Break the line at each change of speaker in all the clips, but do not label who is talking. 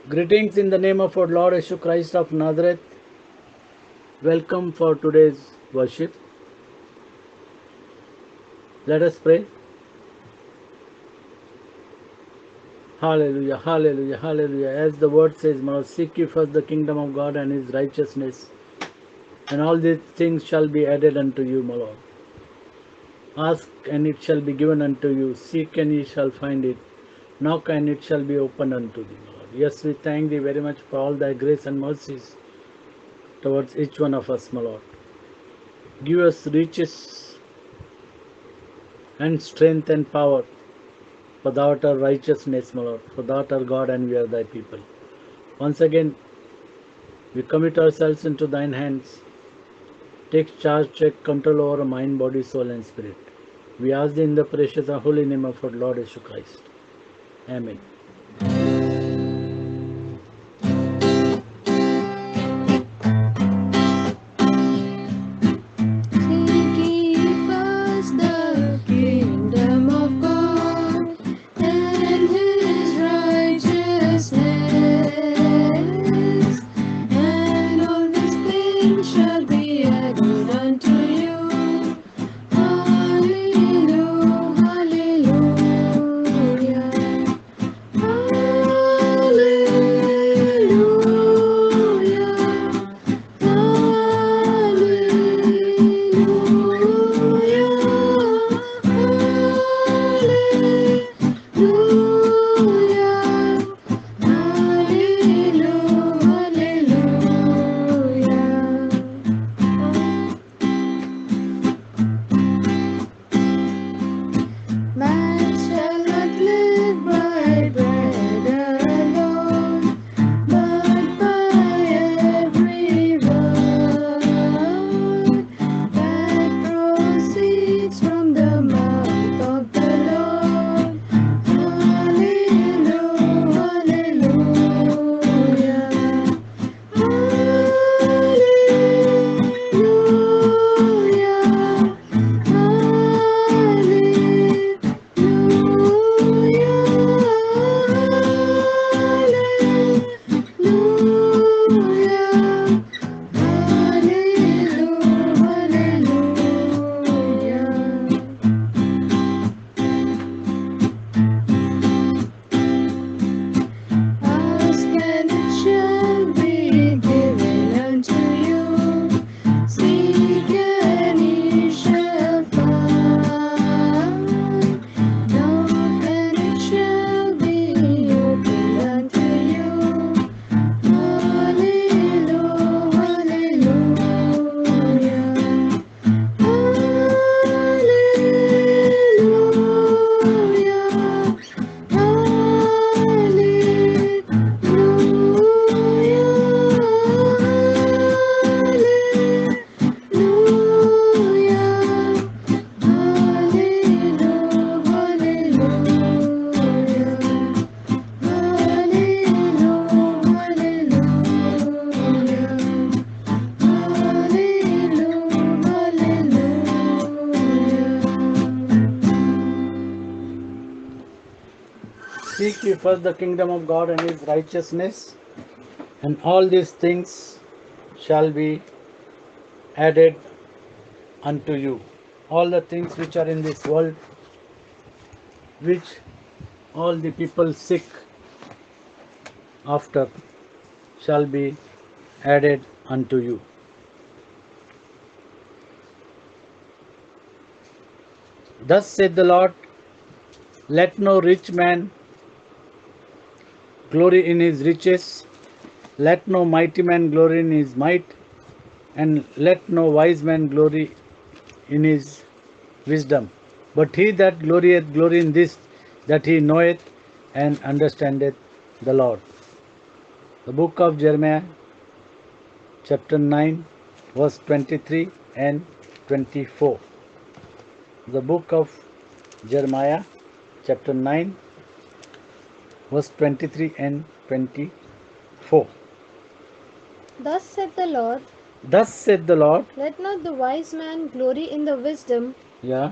Greetings in the name of our Lord Jesus Christ of Nazareth. Welcome for today's worship. Let us pray. Hallelujah, hallelujah, hallelujah. As the word says, my Lord, seek ye first the kingdom of God and his righteousness, and all these things shall be added unto you, my Lord. Ask and it shall be given unto you. Seek and ye shall find it. Knock and it shall be opened unto thee, my Lord. Yes, we thank thee very much for all thy grace and mercies towards each one of us, my Lord. Give us riches and strength and power, for thou art our righteousness, my Lord. For thou art our God and we are thy people. Once again, we commit ourselves into thine hands. Take charge, take control over our mind, body, soul, and spirit. We ask thee in the precious and holy name of our Lord Jesus Christ. Amen.
Seek ye first the kingdom of God and his righteousness, and all these things shall be added unto you. Hallelujah, hallelujah, hallelujah. Man shall not live by bread alone, but by every word that proceeds from the mouth of the Lord. Hallelujah, hallelujah, hallelujah, Ask and it shall be given unto you. Seek and ye shall find. Knock and it shall be opened unto you. Hallelujah, hallelujah, hallelujah.
Seek ye first the kingdom of God and his righteousness, and all these things shall be added unto you. All the things which are in this world, which all the people seek after, shall be added unto you. Thus saith the Lord, let no rich man glory in his riches, let no mighty man glory in his might, and let no wise man glory in his wisdom. But he that glorieth, glory in this, that he knoweth and understandeth the Lord. The book of Jeremiah, chapter 9, verse 23 and 24. The book of Jeremiah, chapter 9, verse 23 and 24.
Thus said the Lord,
Thus said the Lord,
let not the wise man glory in the wisdom,
yeah,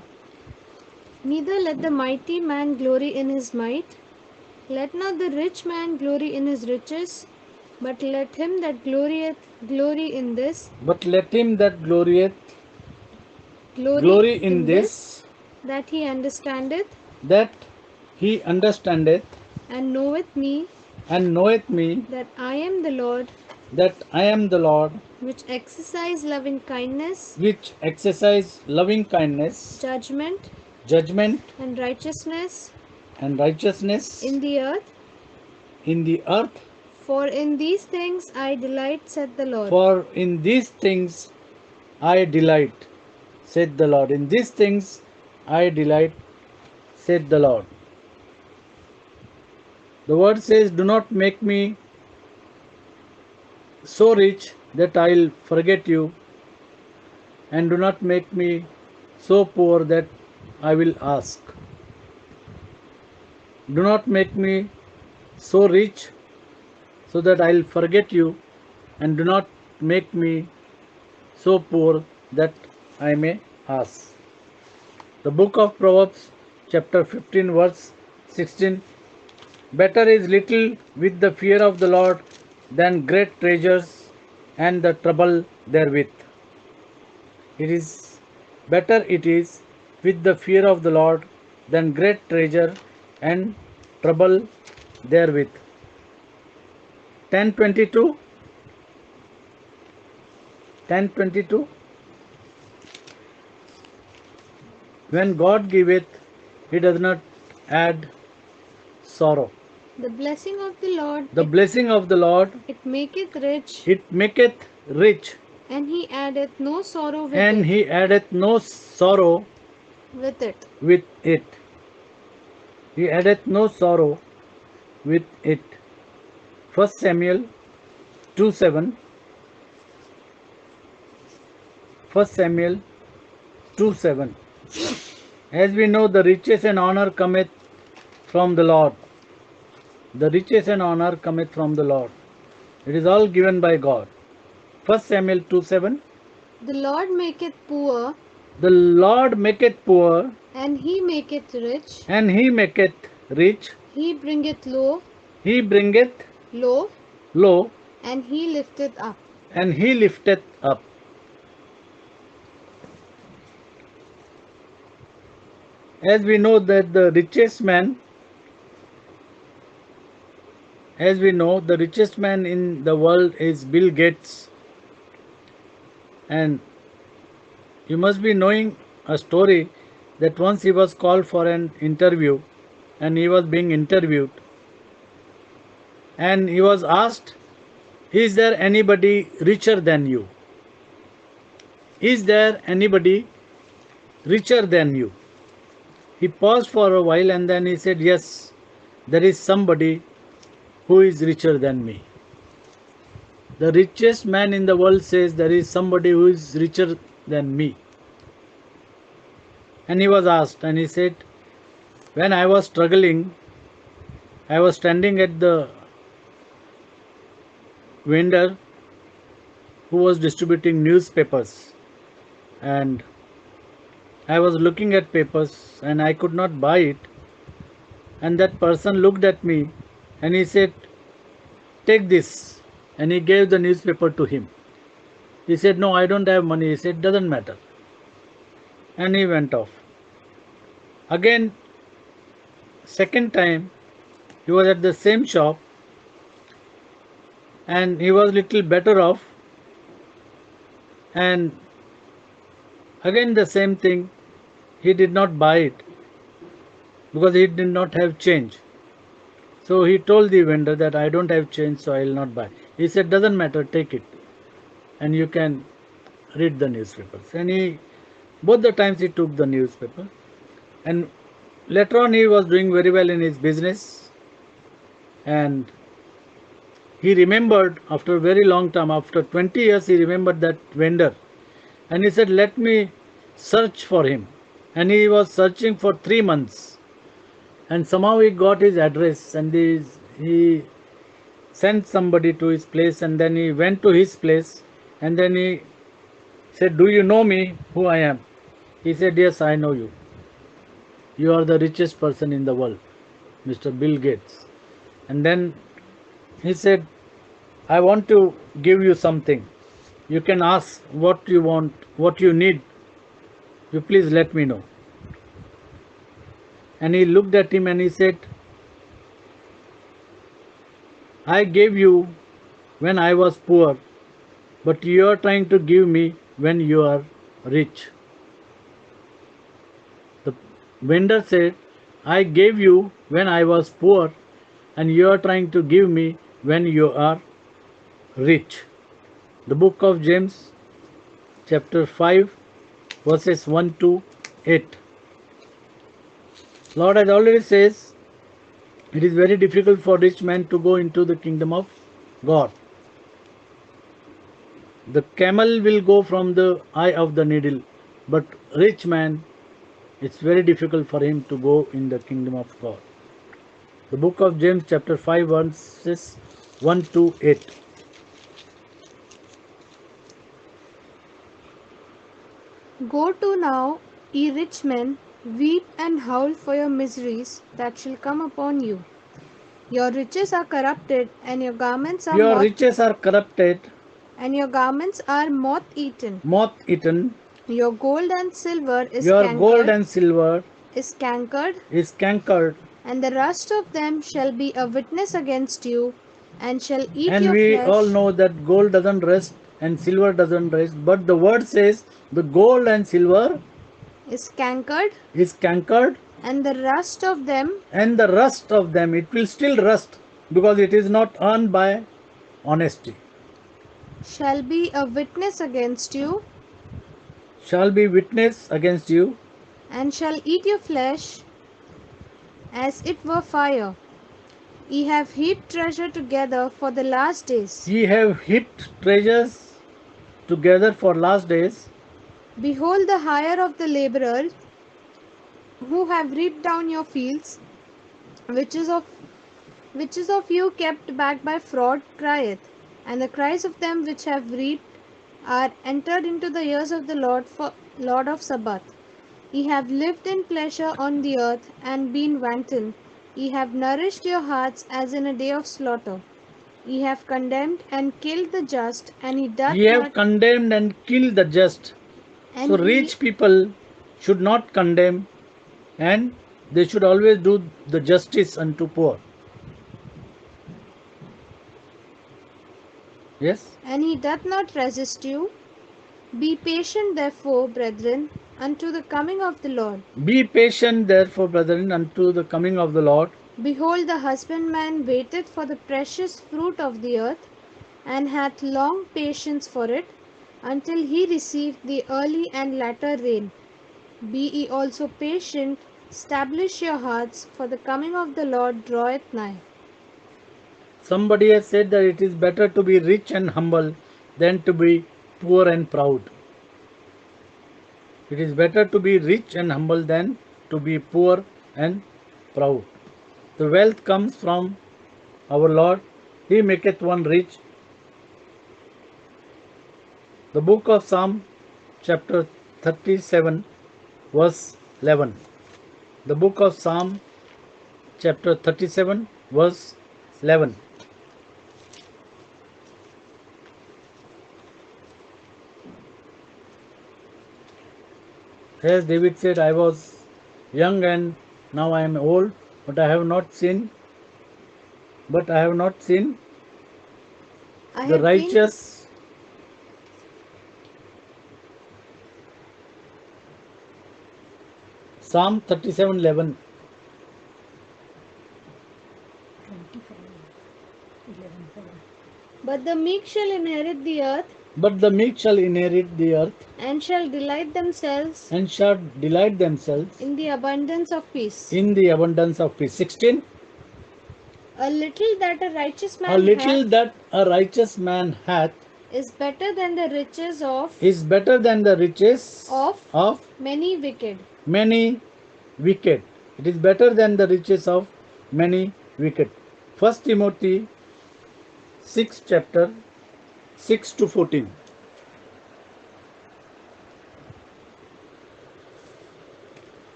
neither let the mighty man glory in his might, Let not the rich man glory in his riches, but let him that glorieth glory in this,
But let him that glorieth
glory,
glory in this,
that he understandeth
that he understandeth
and knoweth me,
and knoweth me,
that I am the Lord,
that I am the Lord,
which exercise loving kindness,
which exercise loving kindness,
judgment,
judgment,
and righteousness
and righteousness
in the earth.
in the earth.
For in these things I delight, said the Lord.
For in these things I delight, said the Lord. In these things I delight, said the Lord. The word says, do not make me so rich that I'll forget you, and do not make me so poor that I will ask. Do not make me so rich so that I'll forget you, and do not make me so poor that I may ask. The book of Proverbs, chapter 15, verse 16. Better is little with the fear of the Lord than great treasures and the trouble therewith. It is better it is with the fear of the Lord than great treasure and trouble therewith. 10:22. 10:22. When God giveth, he does not add sorrow.
The blessing of the Lord,
The blessing of the Lord,
it maketh rich,
it maketh rich,
and he addeth no sorrow with
and
it.
he addeth no sorrow
With it.
with it. He addeth no sorrow with it. 1 Samuel 2:7. 1 Samuel 2:7. As we know, the riches and honor cometh from the Lord. The riches and honor cometh from the Lord. It is all given by God. 1 Samuel 2:7.
The Lord maketh poor,
The Lord maketh poor,
and he maketh rich.
and he maketh rich.
He bringeth low,
He bringeth
low,
low,
and he lifteth up.
and he lifteth up. As we know that the richest man, as we know, the richest man in the world is Bill Gates. And you must be knowing a story that once he was called for an interview, and he was being interviewed, and he was asked, is there anybody richer than you? Is there anybody richer than you? He paused for a while and then he said, yes, there is somebody who is richer than me. The richest man in the world says there is somebody who is richer than me. And he was asked, and he said, when I was struggling, I was standing at the vendor who was distributing newspapers, and I was looking at papers and I could not buy it. And that person looked at me and he said, take this. And he gave the newspaper to him. He said, no, I don't have money. He said, doesn't matter. And he went off. Again, second time, he was at the same shop and he was little better off. And again the same thing, he did not buy it because he did not have change. So he told the vendor that I don't have change, so I will not buy. He said, doesn't matter, take it. And you can read the newspapers. And both the times he took the newspaper. And later on he was doing very well in his business. And he remembered after a very long time, after 20 years, he remembered that vendor. And he said, let me search for him. And he was searching for 3 months. And somehow he got his address and he sent somebody to his place, and then he went to his place and then he said, do you know me, who I am? He said, yes, I know you. You are the richest person in the world, Mr. Bill Gates. And then he said, I want to give you something. You can ask what you want, what you need. You please let me know. And he looked at him and he said, I gave you when I was poor, but you are trying to give me when you are rich. The vendor said, I gave you when I was poor, and you are trying to give me when you are rich. The book of James, chapter 5, verses 1 to 8. Lord has already says, it is very difficult for rich man to go into the kingdom of God. The camel will go from the eye of the needle, but rich man, it's very difficult for him to go in the kingdom of God. The book of James chapter 5 verses 1 to 8.
Go to now, ye rich men, weep and howl for your miseries that shall come upon you. Your riches are corrupted, and your garments are
Your riches are corrupted,
moth eaten.
moth eaten.
Your gold and silver
Your gold and silver
is cankered,
is cankered,
and the rust of them shall be a witness against you, and shall eat
and
your
we
flesh.
all know that gold doesn't rust and silver doesn't rust, but the word says the gold and silver
Is cankered,
is cankered,
and the rust of them
and the rust of them, it will still rust because it is not earned by honesty,
shall be a witness against you,
shall be witness against you,
and shall eat your flesh as it were fire. Ye have heaped treasure together for the last days.
ye have heaped treasures together for last days.
Behold, the hire of the laborers who have reaped down your fields, which is of you kept back by fraud, crieth, and the cries of them which have reaped are entered into the ears of the Lord of Sabbath. Ye have lived in pleasure on the earth, and been wanton. Ye have nourished your hearts as in a day of slaughter. Ye have condemned and killed the just, and he doth
Ye have
not,
condemned and killed the just.
and
So
he
rich people should not condemn, and they should always do the justice unto poor. Yes?
and he doth not resist you. Be patient, therefore, brethren, unto the coming of the Lord.
Be patient, therefore, brethren, unto the coming of the Lord.
Behold, the husbandman waiteth for the precious fruit of the earth, and hath long patience for it, until he receive the early and latter rain. Be ye also patient, establish your hearts, for the coming of the Lord draweth nigh.
Somebody has said that it is better to be rich and humble than to be poor and proud. It is better to be rich and humble than to be poor and proud. The wealth comes from our Lord. He maketh one rich. The book of Psalm, chapter 37, verse 11. The book of Psalm, chapter 37, verse 11. As David said, I was young and now I am old, but I have not seen
I
the
have been
righteous Psalm 37:11.
But the meek shall inherit the earth,
But the meek shall inherit the earth
and shall delight themselves
and shall delight themselves
in the abundance of peace.
in the abundance of peace. 16.
A little that a righteous
A
man
little
hath
that a righteous man hath
is better than the riches
is better than the riches
of
of
many wicked.
many wicked. It is better than the riches of many wicked. 1 Timothy 6 chapter 6 to 14.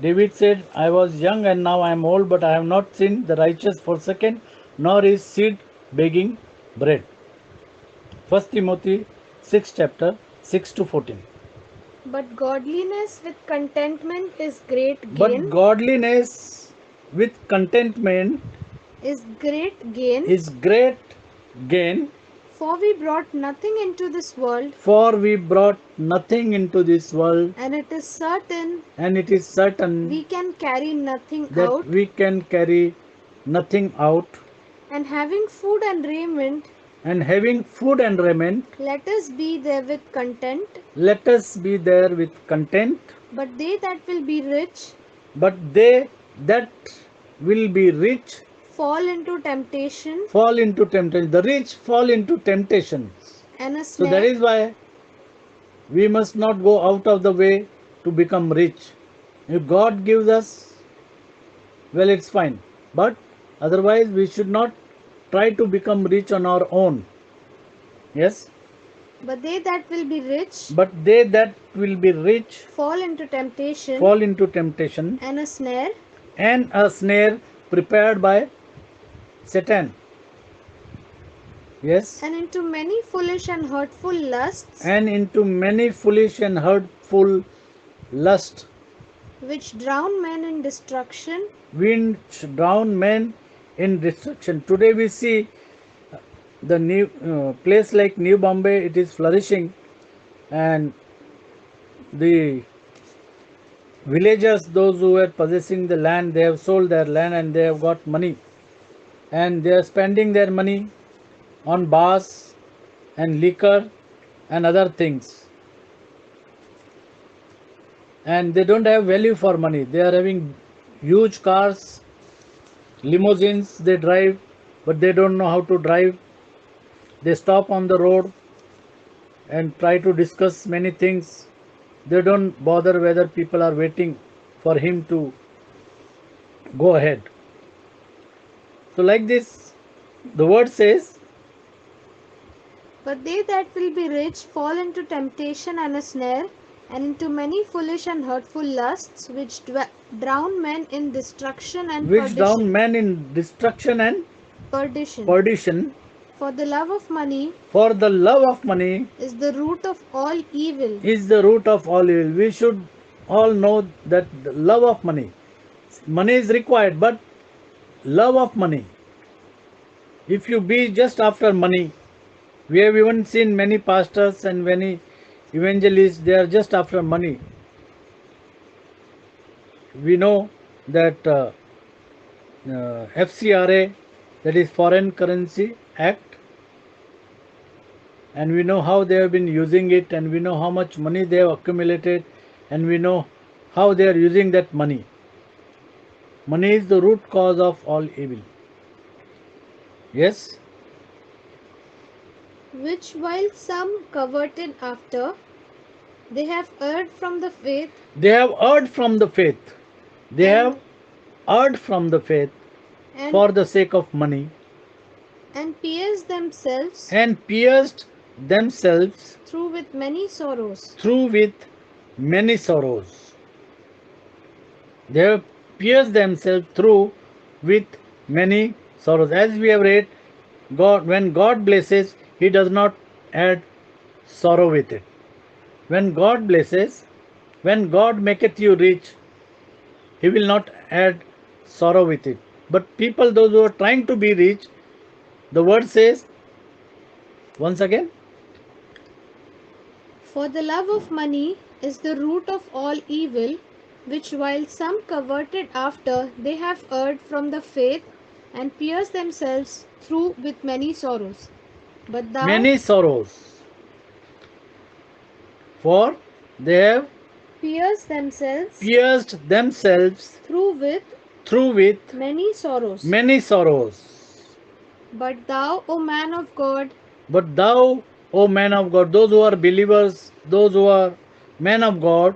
David said, I was young and now I am old, but I have not seen the righteous forsaken, nor is seed begging bread. 1 Timothy 6 chapter 6 to 14.
But godliness with contentment is great
But
gain.
godliness with contentment
Is great gain.
is great gain,
For we brought nothing into this world,
for we brought nothing into this world,
and it is certain
and it is certain
we can carry nothing
that
out.
we can carry nothing out.
And having food and raiment,
And having food and raiment,
let us be there with content.
let us be there with content.
But they that will be rich
But they that will be rich
fall into temptation
fall into temptation. The rich fall into temptation.
and a
So
snare.
that is why we must not go out of the way to become rich. If God gives us, well, it's fine. But otherwise, we should not try to become rich on our own. Yes?
But they that will be rich
But they that will be rich
fall into temptation
fall into temptation
and a snare,
and a snare prepared by Satan. Yes?
and into many foolish and hurtful lusts,
And into many foolish and hurtful lust,
which drown men in destruction.
which drown men in destruction. Today we see the new place like New Bombay, it is flourishing, and the villagers, those who were possessing the land, they have sold their land and they have got money, and they are spending their money on bars and liquor and other things, and they don't have value for money. They are having huge cars, limousines they drive, but they don't know how to drive. They stop on the road and try to discuss many things. They don't bother whether people are waiting for him to go ahead. So like this, the word says,
But they that will be rich fall into temptation and a snare, and into many foolish and hurtful lusts, which drown men in destruction and
which
perdition.
drown men in destruction and
Perdition.
perdition.
For the love of money
For the love of money
is the root of all evil.
is the root of all evil. We should all know that the love of money. Money is required, but love of money. If you be just after money, we have even seen many pastors and many evangelists, they are just after money. We know that FCRA, that is Foreign Currency Act, and we know how they have been using it, and we know how much money they have accumulated, and we know how they are using that money. Money is the root cause of all evil. Yes?
Which while some coveted after, they have erred from the faith,
They have erred from the faith. They have erred from the faith
and,
for the sake of money,
and pierced themselves
and pierced themselves
through with many sorrows.
through with many sorrows. They have pierced themselves through with many sorrows. As we have read, God, when God blesses, He does not add sorrow with it. When God blesses, when God maketh you rich, He will not add sorrow with it. But people, those who are trying to be rich, the word says, once again,
For the love of money is the root of all evil, which while some coveted after, they have erred from the faith, and pierced themselves through with many sorrows. But thou,
many sorrows. For they have
pierced themselves
pierced themselves
through with
many sorrows.
But thou, O man of God,
But thou, O man of God, those who are believers, those who are men of God,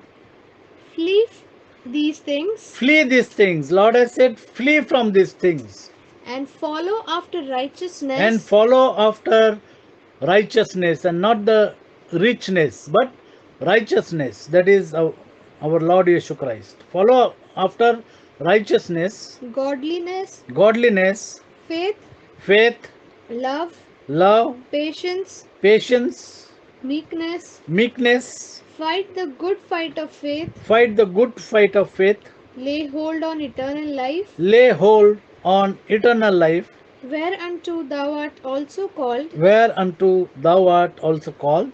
flee these things,
flee these things. Lord has said, flee from these things
and follow after righteousness,
and follow after righteousness, and not the richness, but righteousness. That is our Lord Jesus Christ. Follow after righteousness,
godliness,
godliness,
faith,
faith,
love,
love,
patience,
patience,
meekness.
meekness.
Fight the good fight of faith.
Fight the good fight of faith.
Lay hold on eternal life,
Lay hold on eternal life,
whereunto thou art also called,
whereunto thou art also called,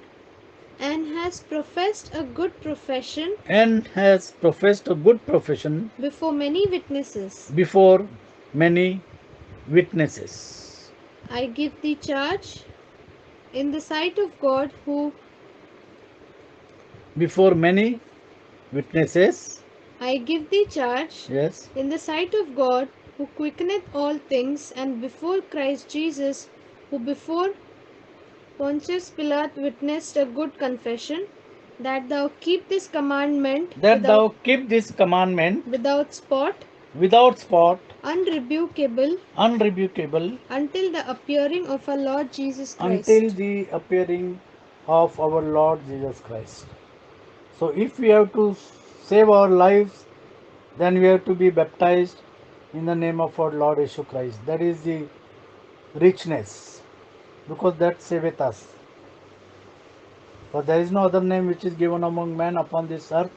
and hast professed a good profession
and has professed a good profession
before many witnesses.
before many witnesses.
I give thee charge in the sight of God, who
Before many witnesses,
I give thee charge
yes,
in the sight of God, who quickeneth all things, and before Christ Jesus, who before Pontius Pilate witnessed a good confession, that thou keep this commandment
that thou keep this commandment
without spot,
without spot,
unrebukable,
unrebukable,
until the appearing of our Lord Jesus Christ.
until the appearing of our Lord Jesus Christ. So, if we have to save our lives, then we have to be baptized in the name of our Lord Jesus Christ. That is the richness, because that saveth us. For there is no other name which is given among men upon this earth.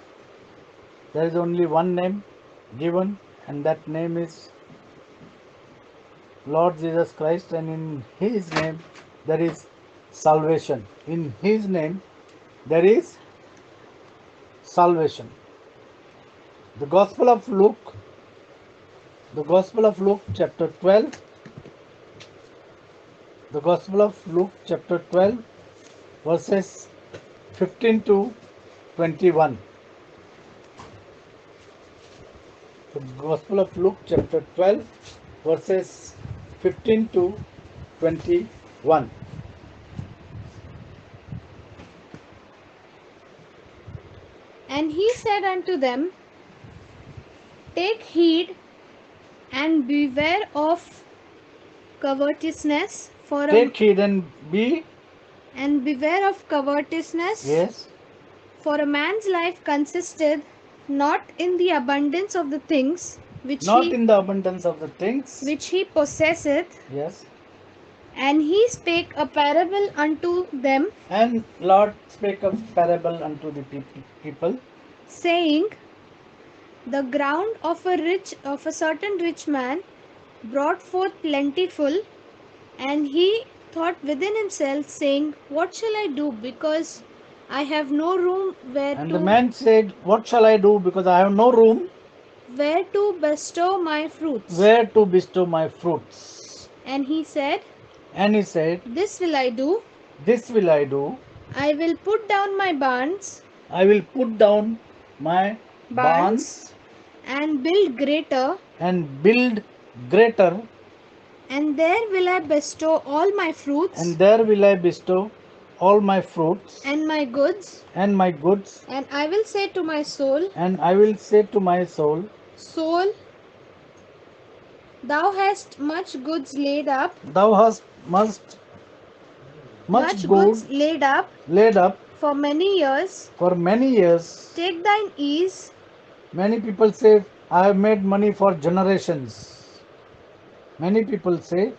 There is only one name given, and that name is Lord Jesus Christ, and in His name there is salvation. In His name there is salvation. The Gospel of Luke, chapter 12. The Gospel of Luke, chapter 12, verses 15 to 21. The Gospel of Luke, chapter 12, verses 15 to 21.
And he said unto them, take heed and beware of covetousness,
Take heed and be,
and beware of covetousness,
yes,
for a man's life consisteth not in the abundance of the things
not in the abundance of the things,
which he possesseth.
yes.
And he spake a parable unto them,
And Lord spake a parable unto the people,
saying, the ground of a certain rich man brought forth plentiful, and he thought within himself, saying, what shall I do, because I have no room
and the man said, what shall I do, because I have no room
where to bestow my fruits?
where to bestow my fruits.
And he said,
And he said,
this will I do.
this will I do.
I will put down my barns
I will put down my barns
and build greater,
and build greater,
and there will I bestow all my fruits
and there will I bestow all my fruits
and my goods.
and my goods.
And I will say to my soul,
And I will say to my soul,
soul, thou hast much goods laid up,
thou hast much
goods
good
laid up
for many years.
Take thine ease.
Many people say, I have made money for generations. Many people say,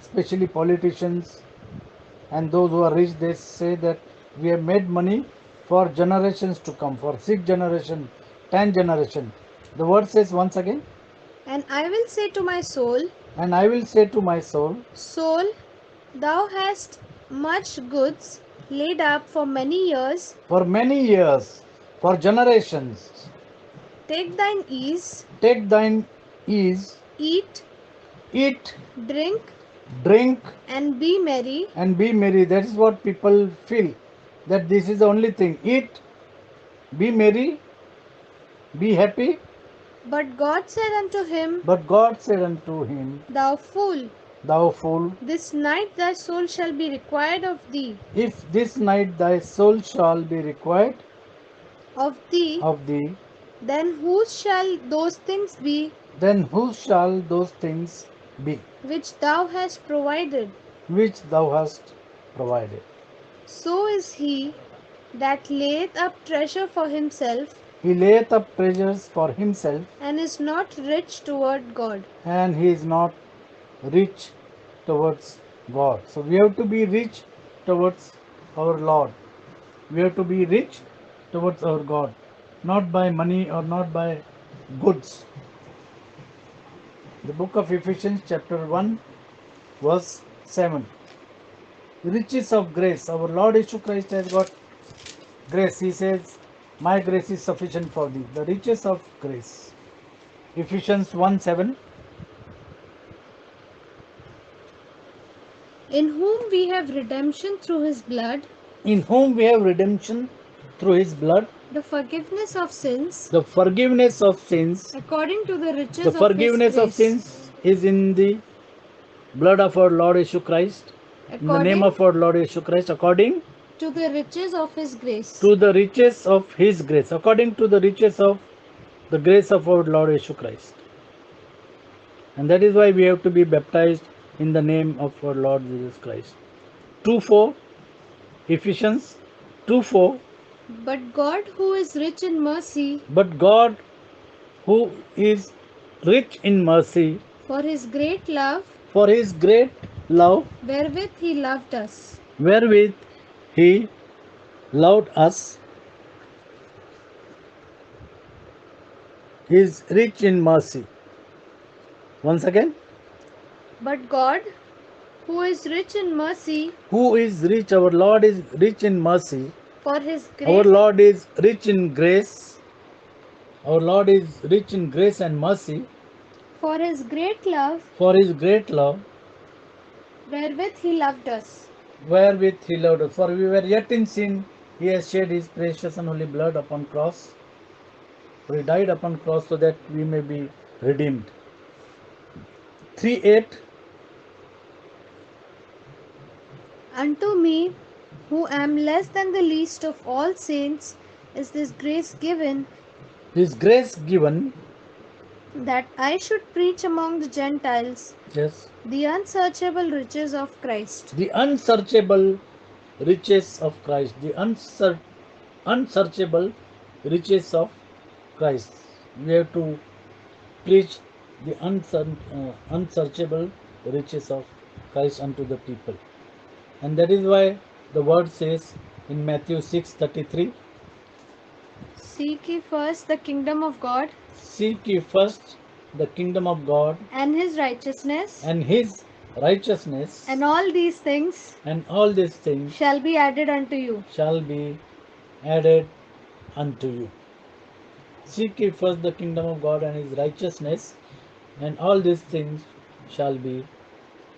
especially politicians and those who are rich, they say that we have made money for generations to come, for 6 generation, 10 generation. The word says once again,
And I will say to my soul,
and I will say to my soul,
soul, thou hast much goods laid up for many years.
for generations.
Take thine ease.
Take thine ease.
Eat, drink, and be merry.
That is what people feel, that this is the only thing. Eat, be merry, be happy.
But God said unto him,
Thou fool,
this night thy soul shall be required of thee.
if this night thy soul shall be required
Of thee, then whose shall those things be
then whose shall those things be
which thou hast provided?
which thou hast provided?
So is he that layeth up treasure for himself,
He layeth up treasures for himself,
and is not rich toward God.
and he is not rich towards God. So we have to be rich towards our Lord. We have to be rich towards our God, not by money or not by goods. The book of Ephesians, chapter 1, verse 7. Riches of grace. Our Lord Jesus Christ has got grace. He says, my grace is sufficient for thee. The riches of grace. Ephesians 1 7.
In whom we have redemption through his blood,
In whom we have redemption through his blood,
the forgiveness of sins,
the forgiveness of sins.
according to the riches
The
of his
forgiveness of
grace,
sins is in the blood of our Lord Jesus Christ, in the name
according
of our Lord Jesus Christ, according
to the riches of his grace.
to the riches of his grace, according to the riches of the grace of our Lord Jesus Christ. And that is why we have to be baptized in the name of our Lord Jesus Christ. 2:4, Ephesians 2:4.
But God, who is rich in mercy,
But God, who is rich in mercy,
for his great love,
for his great love,
wherewith he loved us,
wherewith he loved us, is rich in mercy. Once again,
but God, who is rich in mercy,
who is rich? Our Lord is rich in mercy.
for his
Our
great
Lord is rich in grace. Our Lord is rich in grace and mercy,
for his great love,
for his great love,
wherewith he loved us,
wherewith he loved us. For we were yet in sin, he has shed his precious and holy blood upon cross. For he died upon cross so that we may be redeemed. 3:8.
unto me, who am less than the least of all saints, is this grace given,
This grace given,
that I should preach among the Gentiles
yes,
the unsearchable riches of Christ.
the unsearchable riches of Christ, the unsearchable riches of Christ. We have to preach the unsearchable riches of Christ unto the people. And that is why the word says in Matthew 6:33,
Seek ye first the kingdom of God
seek ye first the kingdom of God
and his righteousness,
and his righteousness,
and all these things
and all these things
shall be added unto you.
shall be added unto you. Seek ye first the kingdom of God and his righteousness, and all these things shall be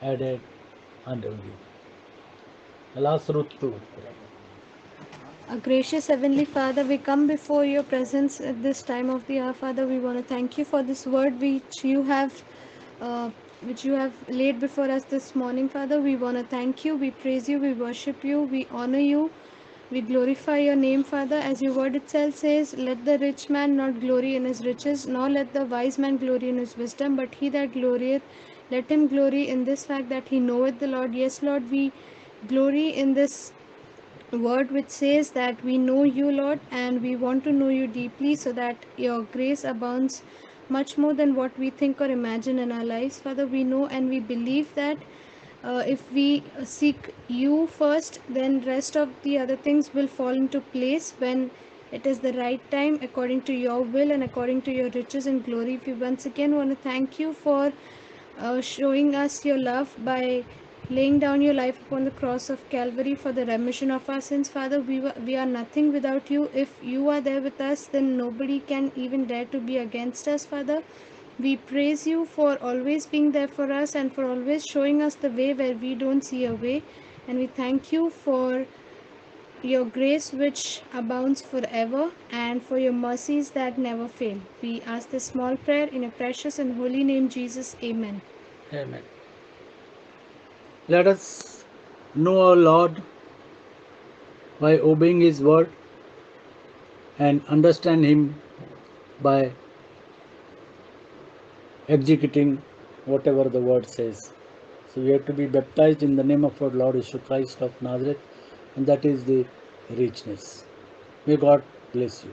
added unto you. I'll ask Ruth to pray.
Our gracious Heavenly Father, we come before your presence at this time of the hour. Father, we want to thank you for this word uh, which you have laid before us this morning. Father, we want to thank you, we praise you, we worship you, we honor you, we glorify your name, Father. As your word itself says, let the rich man not glory in his riches, nor let the wise man glory in his wisdom, but he that glorieth, let him glory in this fact that he knoweth the Lord. Yes, Lord, we glory in this word which says that we know you, Lord, and we want to know you deeply so that your grace abounds much more than what we think or imagine in our lives. Father, we know and we believe that if we seek you first, then rest of the other things will fall into place when it is the right time, according to your will and according to your riches and glory. We once again want to thank you for showing us your love by laying down your life upon the cross of Calvary for the remission of our sins. Father, we are nothing without you. If you are there with us, then nobody can even dare to be against us, Father. We praise you for always being there for us and for always showing us the way where we don't see a way. And we thank you for your grace which abounds forever, and for your mercies that never fail. We ask this small prayer in your precious and holy name, Jesus. Amen.
Amen. Let us know our Lord by obeying his word and understand him by executing whatever the word says. So we have to be baptized in the name of our Lord Jesus Christ of Nazareth, and that is the richness. May God bless you.